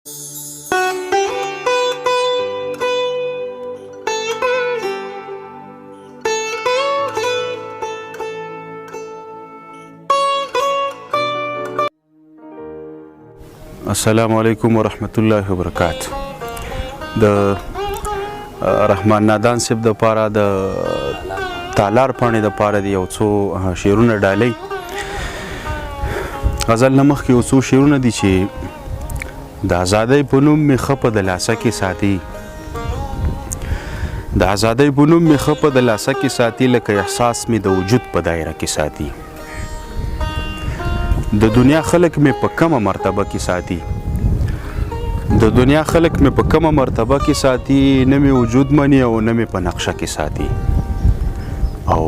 السلام علیکم ورحمت الله وبرکاته. د رحمان نادان صاحب د پاره د تالار پاڼې د پاره د یو څو شعرونه ډالۍ. غزل نه مخکې یو څو شعرونه دي چې د ازادۍ په نوم مې ښه په د لاسه کې ساتي، د ازادۍ په نوم مې ښه په د لاسه کې ساتي، لکه احساس مې د وجود په دایره کې ساتي. د دنیا خلق مې په کمه مرتبه کې ساتي، د دنیا خلق مې په کمه مرتبه کې ساتي، نه مې وجود مني او نه مې په نقشه کې ساتي. او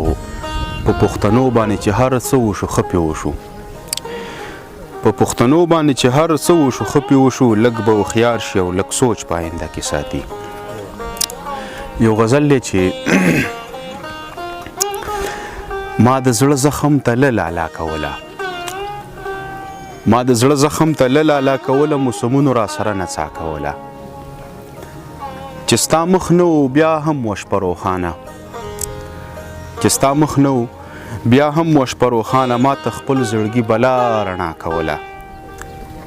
په پښتنو باندې چې هر څه وشو ښه پې وشو، په پښتنو باندې چې هر څه وشو ښه پې وشو، لږ به هوښیار شي او لږ سوچ په آینده کې ساتي. یو غزل دی چې ما د زړه زخم ته لالا کوله، ما د زړه زخم ته لالا کوله، موسمونو را سره نڅا کوله، چې ستا مخ نه و بیا هم وشپه روښانه، چې ستا مخ نه و بیا هم وشپه روښانه، ما ته خپل زړګي بلا رڼا کوله.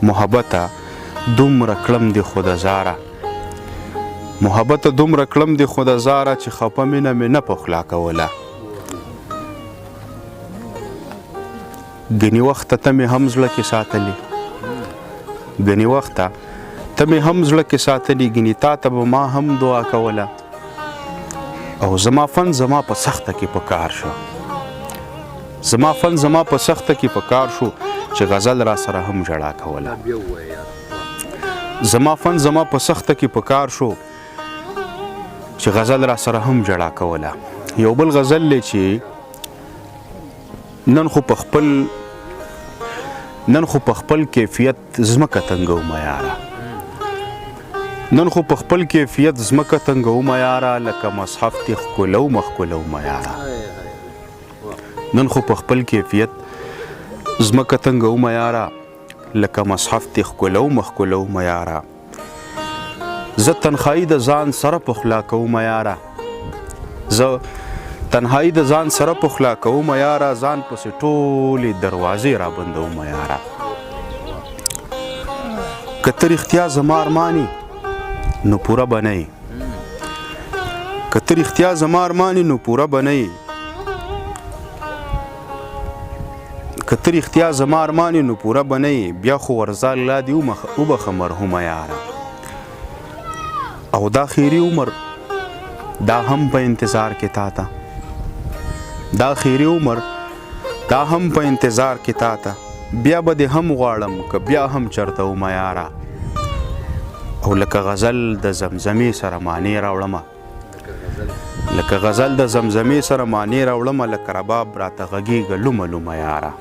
محبته دومره کړم دې خو د زاره، محبته دومره کړم دې خو د زاره، چې خفه مینه مې نه پخلا کوله. ګنې وخته ته مې هم زړه کې ساتلې، ګنې وخته ته مې هم زړه کې ساتلې، ګنې تا ته به ما هم دعا کوله. او زما فن زما په سخته کې په کار شو، زما فن زما په سخته کې په کار شو، چې غزل را سره هم ژړا کوله. زما فن زما په سخته کې په کار شو، چې غزل را سره هم ژړا کوله. یو بل غزل دی چې نن خو په خپل کیفیت زمکه تنګوم یاره، نن خو په خپل کیفیت زمکه تنګوم یاره، لکه مصحف تی ښکلوم ښکلوم یاره، نن خو په خپل کیفیت زمکه تنګوم یاره، لکه مصحف تی ښکلوم ښکلوم یاره. زه تنهایی د ځان سره پخلا کوم یاره، زه تنهایی د ځان سره پخلا کوم یاره، ځان پسې ټولې دروازې را بندوم یاره. که ته رښتیا زما ارماني نو پوره به نه یې، که ته رښتیا زما ارماني نو پوره به نه یې، که ته رښتیا زما ارماني نو پوره به نه یې، بیا خو ورځه الله دې وبخه مرحومه یاره. او دا خیري عمر دا هم په انتظار کې تا ته، دا خیري عمر دا هم په انتظار کې تا ته، بیا به دې هم غواړم که بیا هم چرته ومه یاره. او لکه غزل د زمزمې سره معنی راوړمه، لکه غزل د زمزمې سره معنی راوړمه، لکه رباب راته غږېږه لومه لومه یاره.